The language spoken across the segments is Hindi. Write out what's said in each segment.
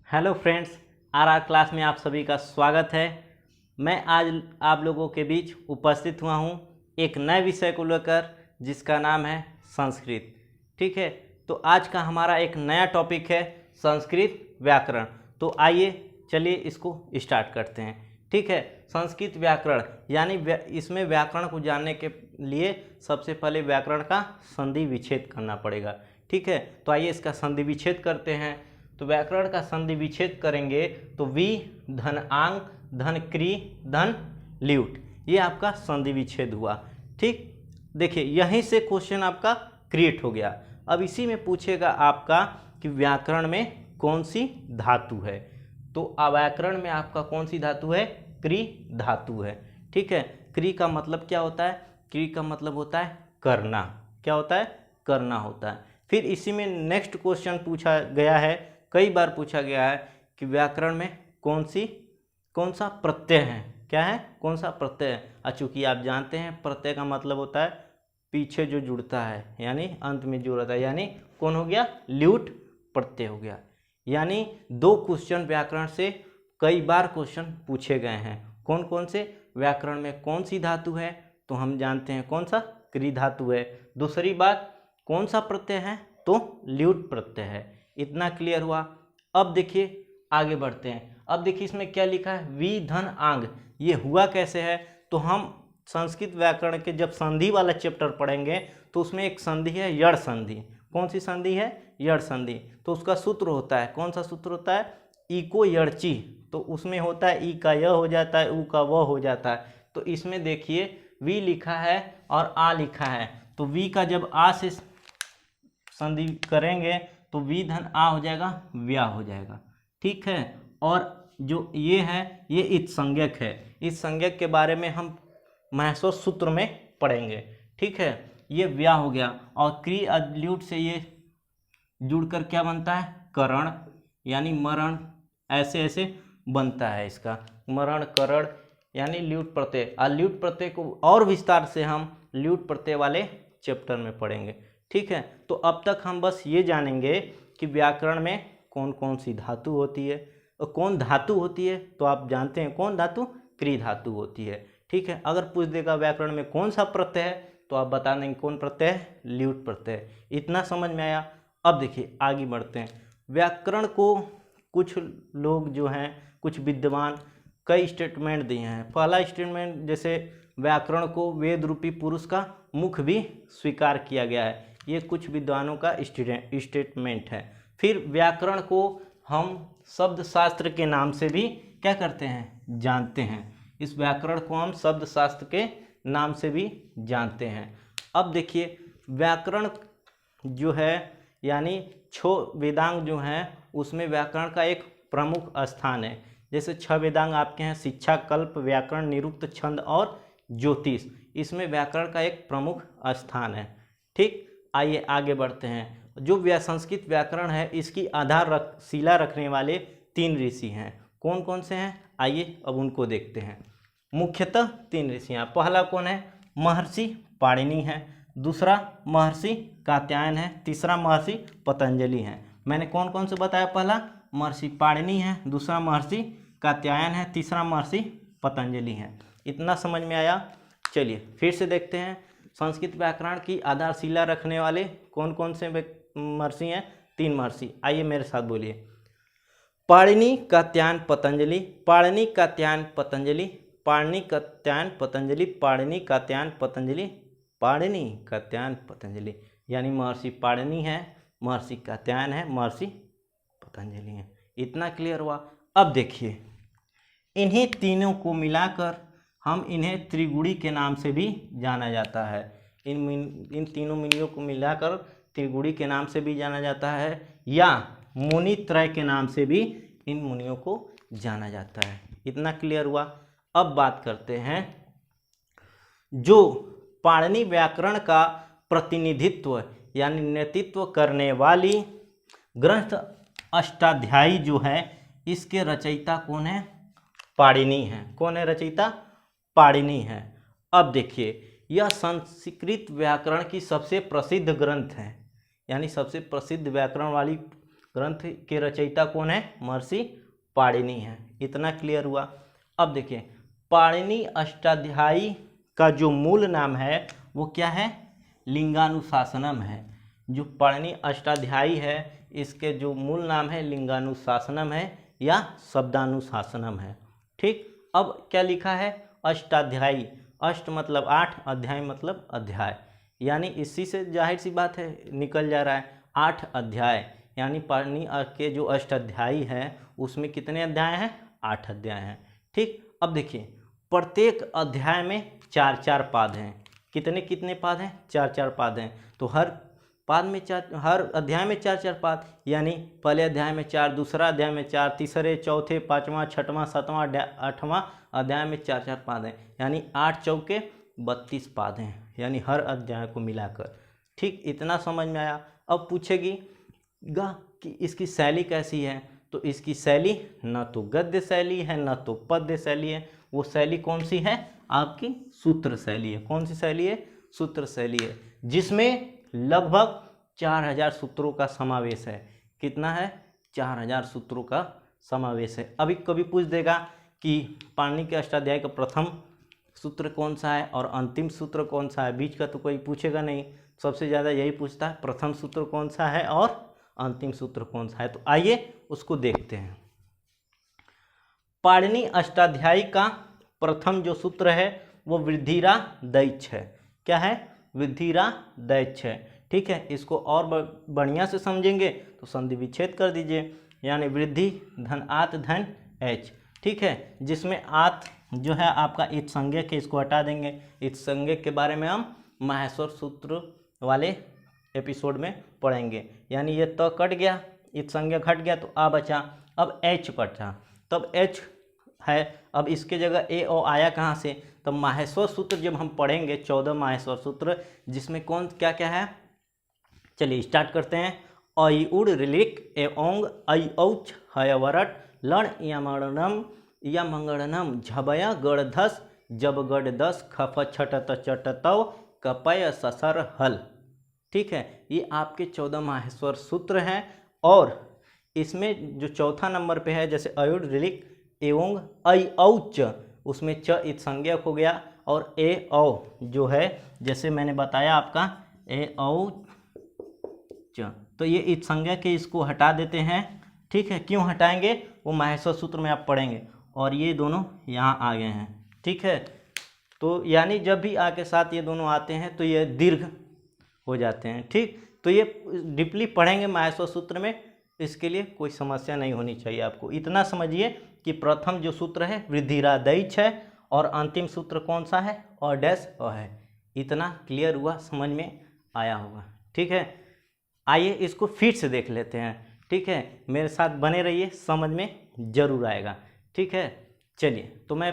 हेलो फ्रेंड्स, आर क्लास में आप सभी का स्वागत है। मैं आज आप लोगों के बीच उपस्थित हुआ हूँ एक नए विषय को लेकर जिसका नाम है संस्कृत। ठीक है, तो आज का हमारा एक नया टॉपिक है संस्कृत व्याकरण। तो आइए चलिए इसको स्टार्ट करते हैं। ठीक है, संस्कृत व्याकरण यानी इसमें व्याकरण को जानने के लिए सबसे पहले व्याकरण का संधि विच्छेद करना पड़ेगा। ठीक है, तो आइए इसका संधि विच्छेद करते हैं। तो व्याकरण का संधि विच्छेद करेंगे तो वी धन आंग धन क्री धन ल्यूट, ये आपका संधि विच्छेद हुआ। ठीक, देखिए यहीं से क्वेश्चन आपका क्रिएट हो गया। अब इसी में पूछेगा आपका कि व्याकरण में कौन सी धातु है। तो व्याकरण में आपका कौन सी धातु है? क्री धातु है। ठीक है, क्री का मतलब क्या होता है? क्री का मतलब होता है करना। क्या होता है? करना होता है। फिर इसी में नेक्स्ट क्वेश्चन पूछा गया है, कई बार पूछा गया है कि व्याकरण में कौन सा प्रत्यय है। क्या है? कौन सा प्रत्यय है? चूंकि आप जानते हैं प्रत्यय का मतलब होता है पीछे जो जुड़ता है, यानी अंत में जुड़ता है, यानी कौन हो गया? ल्यूट प्रत्यय हो गया। यानी दो क्वेश्चन व्याकरण से कई बार क्वेश्चन पूछे गए हैं। कौन कौन से? व्याकरण में कौन सी धातु है? तो हम जानते हैं कौन सा? क्री धातु है। दूसरी बात, कौन सा प्रत्यय है? तो ल्यूट प्रत्यय है। इतना क्लियर हुआ। अब देखिए आगे बढ़ते हैं। अब देखिए इसमें क्या लिखा है? वी धन आंग, ये हुआ कैसे है? तो हम संस्कृत व्याकरण के जब संधि वाला चैप्टर पढ़ेंगे तो उसमें एक संधि है यड़ संधि। कौन सी संधि है? यड़ संधि। तो उसका सूत्र होता है, कौन सा सूत्र होता है? इको यड़ची। तो उसमें होता है ई का य हो जाता है, उ का व हो जाता है। तो इसमें देखिए वी लिखा है और आ लिखा है, तो वी का जब आ से संधि करेंगे तो वी धन आ हो जाएगा, व्या हो जाएगा। ठीक है, और जो ये है ये इत संज्ञक है। इस संज्ञक के बारे में हम महसो सूत्र में पढ़ेंगे। ठीक है, ये व्या हो गया और क्री ल्यूट से ये जुड़कर क्या बनता है? करण, यानी मरण। ऐसे ऐसे बनता है इसका मरण करण, यानी ल्यूट प्रत्यय। और ल्यूट प्रत्यय को और विस्तार से हम ल्यूट प्रत्यय वाले चैप्टर में पढ़ेंगे। ठीक है, तो अब तक हम बस ये जानेंगे कि व्याकरण में कौन कौन सी धातु होती है और कौन धातु होती है। तो आप जानते हैं कौन धातु? क्री धातु होती है। ठीक है, अगर पूछ देगा व्याकरण में कौन सा प्रत्यय है तो आप बता देंगे कौन प्रत्यय है? ल्यूट प्रत्यय। इतना समझ में आया। अब देखिए आगे बढ़ते हैं। व्याकरण को कुछ लोग जो हैं, कुछ विद्वान कई स्टेटमेंट दिए हैं। पहला स्टेटमेंट, जैसे व्याकरण को वेद रूपी पुरुष का मुख भी स्वीकार किया गया है, ये कुछ विद्वानों का स्टेटमेंट है। फिर व्याकरण को हम शब्द शास्त्र के नाम से भी क्या करते हैं? जानते हैं। इस व्याकरण को हम शब्द शास्त्र के नाम से भी जानते हैं। अब देखिए व्याकरण जो है, यानी 6 वेदांग जो हैं उसमें व्याकरण का एक प्रमुख स्थान है। जैसे 6 वेदांग आपके हैं शिक्षा, कल्प, व्याकरण, निरुक्त, छंद और ज्योतिष। इसमें व्याकरण का एक प्रमुख स्थान है। ठीक, आइए आगे बढ़ते हैं। जो संस्कृत व्याकरण है इसकी शिला रखने वाले 3 ऋषि हैं। कौन कौन से हैं? आइए अब उनको देखते हैं। मुख्यतः 3 ऋषि हैं। पहला कौन है? महर्षि पाणिनि है, दूसरा महर्षि कात्यायन है, तीसरा महर्षि पतंजलि है। मैंने कौन कौन से बताया? पहला महर्षि पाणिनि है, दूसरा महर्षि कात्यायन है, तीसरा महर्षि पतंजलि है। इतना समझ में आया? चलिए फिर से देखते हैं। संस्कृत व्याकरण की आधारशिला रखने वाले कौन कौन से महर्षि हैं? 3 महर्षि। आइए मेरे साथ बोलिए। पाणिनि, कात्यायन, पतंजलि। पाणिनि, कात्यायन, पतंजलि। पाणिनि, कात्यायन, पतंजलि। पाणिनि, कात्यायन, पतंजलि। पाणिनि, कात्यायन, पतंजलि। यानी महर्षि पाणिनि है, महर्षि कात्यायन है, महर्षि पतंजलि है। इतना क्लियर हुआ। अब देखिए इन्हीं तीनों को मिलाकर हम इन्हें त्रिगुणी के नाम से भी जाना जाता है। इन तीनों मुनियों को मिलाकर त्रिगुणी के नाम से भी जाना जाता है, या मुनि त्रय के नाम से भी इन मुनियों को जाना जाता है। इतना क्लियर हुआ। अब बात करते हैं जो पाणिनि व्याकरण का प्रतिनिधित्व यानी नेतृत्व करने वाली ग्रंथ अष्टाध्यायी जो है, इसके रचयिता कौन है? पाणिनि है। कौन है रचयिता? पाणिनि है। अब देखिए यह संस्कृत व्याकरण की सबसे प्रसिद्ध ग्रंथ है, यानी सबसे प्रसिद्ध व्याकरण वाली ग्रंथ के रचयिता कौन है? महर्षि पाणिनि है। इतना क्लियर हुआ। अब देखिए, पाणिनि अष्टाध्यायी का जो मूल नाम है वो क्या है? लिंगानुशासनम है। जो पाणिनि अष्टाध्यायी है इसके जो मूल नाम है लिंगानुशासनम है या शब्दानुशासनम है। ठीक, अब क्या लिखा है? अष्टाध्यायी। अष्ट मतलब 8, अध्याय मतलब अध्याय, यानी इसी से जाहिर सी बात है निकल जा रहा है 8 अध्याय। यानी पाणिनि के जो अष्टाध्यायी है उसमें कितने अध्याय हैं? 8 अध्याय हैं। ठीक, अब देखिए, प्रत्येक अध्याय में 4-4 पाद हैं। कितने कितने पाद हैं? 4-4 पाद हैं। तो हर पाद में हर अध्याय में 4-4 पाद, यानी पहले अध्याय में 4, दूसरा अध्याय में 4, तीसरे, चौथे, 5वां, 6वां, 7वां, 8वां अध्याय में 4-4 पाद हैं। यानी 8 चौके 32 पाद हैं, यानी हर अध्याय को मिलाकर। ठीक, इतना समझ में आया। अब पूछेगी कि इसकी शैली कैसी है? तो इसकी शैली न तो गद्य शैली है न तो पद्य शैली है। वो शैली कौन सी है? आपकी सूत्र शैली है। कौन सी शैली है? सूत्र शैली है, जिसमें लगभग 4000 सूत्रों का समावेश है। कितना है? 4000 सूत्रों का समावेश है। अभी कभी पूछ देगा कि पाणिनि के अष्टाध्याय का प्रथम सूत्र कौन सा है और अंतिम सूत्र कौन सा है। बीच का तो कोई पूछेगा नहीं, सबसे ज़्यादा यही पूछता है प्रथम सूत्र कौन सा है और अंतिम सूत्र कौन सा है। तो आइए उसको देखते हैं। पाणिनि अष्टाध्यायी का प्रथम जो सूत्र है वो वृद्धिरादैच है। क्या है? वृद्धिरादैच है। ठीक है, इसको और बढ़िया से समझेंगे तो संधि विच्छेद कर दीजिए, यानी वृद्धि धन आत धन एच। ठीक है, जिसमें आत जो है आपका इत संज्ञक है, इसको हटा देंगे। इत संज्ञक के बारे में हम माहेश्वर सूत्र वाले एपिसोड में पढ़ेंगे। यानी ये तो कट गया, इत संज्ञक हट गया, तो आ बचा। अब एच बचा, तब एच है। अब इसके जगह ए ओ आया कहाँ से? तब माहेश्वर सूत्र जब हम पढ़ेंगे 14 माहेश्वर सूत्र, जिसमें कौन क्या क्या है, चलिए स्टार्ट करते हैं। अई उड़ ऋलिक ए ओंग अई औच हयवरट लण यमणनम यमंगणनम झबय गढ़धस जब गढ़दस खफ छटत चटतव कपय ससर हल। ठीक है, ये आपके 14 माहेश्वर सूत्र हैं। और इसमें जो चौथा नंबर पे है, जैसे अयुड़ ऋलिक एवं अई औच, उसमें च इत संज्ञक हो गया। और ए औ जो है, जैसे मैंने बताया आपका ए औ च, तो ये इत संज्ञक है, इसको हटा देते हैं। ठीक है, क्यों हटाएंगे वो माहेश्वर सूत्र में आप पढ़ेंगे। और ये दोनों यहाँ आ गए हैं। ठीक है, तो यानी जब भी आ के साथ ये दोनों आते हैं तो ये दीर्घ हो जाते हैं। ठीक, तो ये डीपली पढ़ेंगे माहेश्वर सूत्र में, इसके लिए कोई समस्या नहीं होनी चाहिए आपको। इतना समझिए कि प्रथम जो सूत्र है वृद्धिरादैच है और अंतिम सूत्र कौन सा है? और डैश अ है। इतना क्लियर हुआ, समझ में आया होगा। ठीक है, आइए इसको फिर से देख लेते हैं। ठीक है, मेरे साथ बने रहिए, समझ में जरूर आएगा। ठीक है, चलिए तो मैं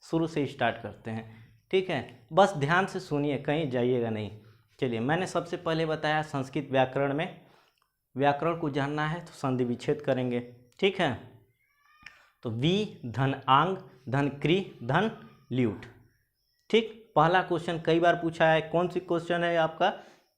शुरू से स्टार्ट करते हैं। ठीक है, बस ध्यान से सुनिए, कहीं जाइएगा नहीं। चलिए, मैंने सबसे पहले बताया संस्कृत व्याकरण में व्याकरण को जानना है तो संधि विच्छेद करेंगे। ठीक है, तो वी धन आंग धन क्री धन ल्यूट। ठीक, पहला क्वेश्चन कई बार पूछा है। कौन सी क्वेश्चन है आपका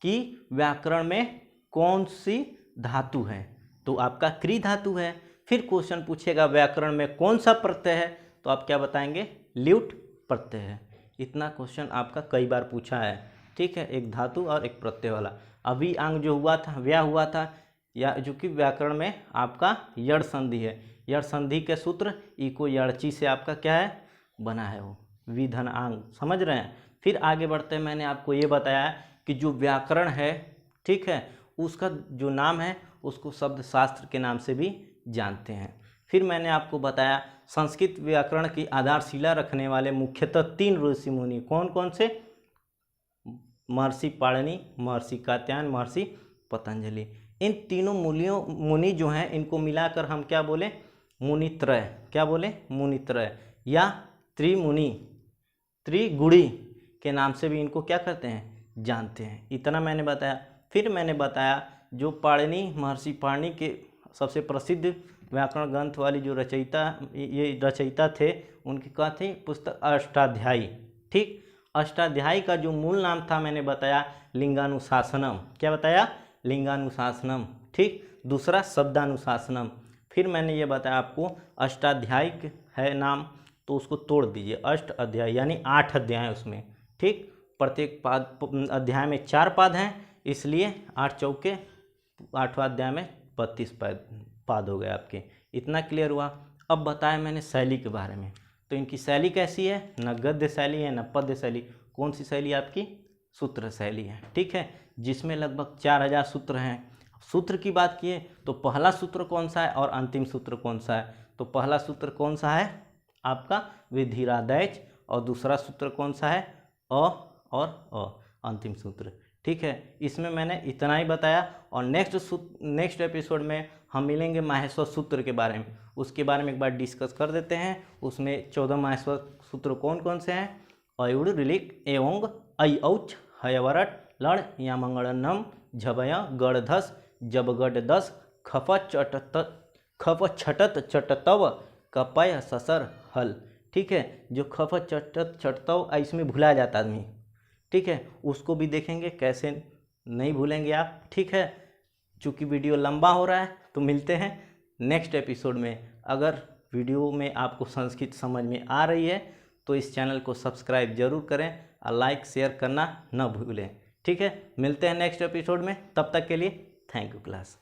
कि व्याकरण में कौन सी धातु है? तो आपका क्री धातु है। फिर क्वेश्चन पूछेगा व्याकरण में कौन सा प्रत्यय है? तो आप क्या बताएंगे? ल्यूट प्रत्यय है। इतना क्वेश्चन आपका कई बार पूछा है। ठीक है, एक धातु और एक प्रत्यय वाला। अभी अंग जो हुआ था, व्या हुआ था, या जो कि व्याकरण में आपका यड़ संधि है। यड़ संधि के सूत्र इको यड़ची से आपका क्या है बना है, वो विधन आंग। समझ रहे हैं? फिर आगे बढ़ते हैं। मैंने आपको ये बताया कि जो व्याकरण है, ठीक है, उसका जो नाम है उसको शब्द शास्त्र के नाम से भी जानते हैं। फिर मैंने आपको बताया संस्कृत व्याकरण की आधारशिला रखने वाले मुख्यतः 3 ऋषि मुनि। कौन कौन से? महर्षि पाणिनि, महर्षि कात्यायन, महर्षि पतंजलि। इन तीनों मुनि जो हैं, इनको मिलाकर हम क्या बोले? मुनित्रय। क्या बोले? मुनित्रय या त्रिमुनि, त्रिगुणी के नाम से भी इनको क्या करते हैं? जानते हैं। इतना मैंने बताया। फिर मैंने बताया जो पाणिनि, महर्षि पाणिनि के सबसे प्रसिद्ध व्याकरण ग्रंथ वाली जो रचयिता थे, उनकी क्या थी? पुस्तक अष्टाध्यायी। ठीक, अष्टाध्यायी का जो मूल नाम था मैंने बताया लिंगानुशासनम। क्या बताया? लिंगानुशासनम। ठीक, दूसरा शब्दानुशासनम। फिर मैंने ये बताया आपको अष्टाध्यायिक है नाम, तो उसको तोड़ दीजिए, अष्ट अध्याय यानी 8 अध्याय उसमें, ठीक। प्रत्येक पाद अध्याय में 4 पाद हैं, इसलिए 8 चौके 8वां अध्याय में 32 पाद हो गए आपके। इतना क्लियर हुआ। अब बताया मैंने शैली के बारे में, तो इनकी शैली कैसी है, न गद्य शैली है न पद्य शैली। कौन सी शैली आपकी, सूत्र शैली है, ठीक है, जिसमें लगभग 4000 सूत्र हैं। सूत्र की बात किए तो पहला सूत्र कौन सा है और अंतिम सूत्र कौन सा है, तो पहला सूत्र कौन सा है आपका विधिरादैच, और दूसरा सूत्र कौन सा है और अंतिम सूत्र, ठीक है। इसमें मैंने इतना ही बताया, और नेक्स्ट एपिसोड में हम मिलेंगे माहेश्वर सूत्र के बारे में, उसके बारे में एक बार डिस्कस कर देते हैं। उसमें 14 माहेश्वर सूत्र कौन कौन से हैं, अयुड़ ऋलिक एवं ऐ औच हयवरट लड़ या मंगलनम झबय गढ़धस जबगढ़ दस खप छटत चटतव कपय ससर हल, ठीक है। जो खप चटत चटतव इसमें भुला जाता आदमी, ठीक है, उसको भी देखेंगे कैसे नहीं भूलेंगे आप, ठीक है। चूँकि वीडियो लंबा हो रहा है तो मिलते हैं नेक्स्ट एपिसोड में। अगर वीडियो में आपको संस्कृत समझ में आ रही है तो इस चैनल को सब्सक्राइब जरूर करें और लाइक शेयर करना न भूलें, ठीक है। मिलते हैं नेक्स्ट एपिसोड में, तब तक के लिए थैंक यू क्लास।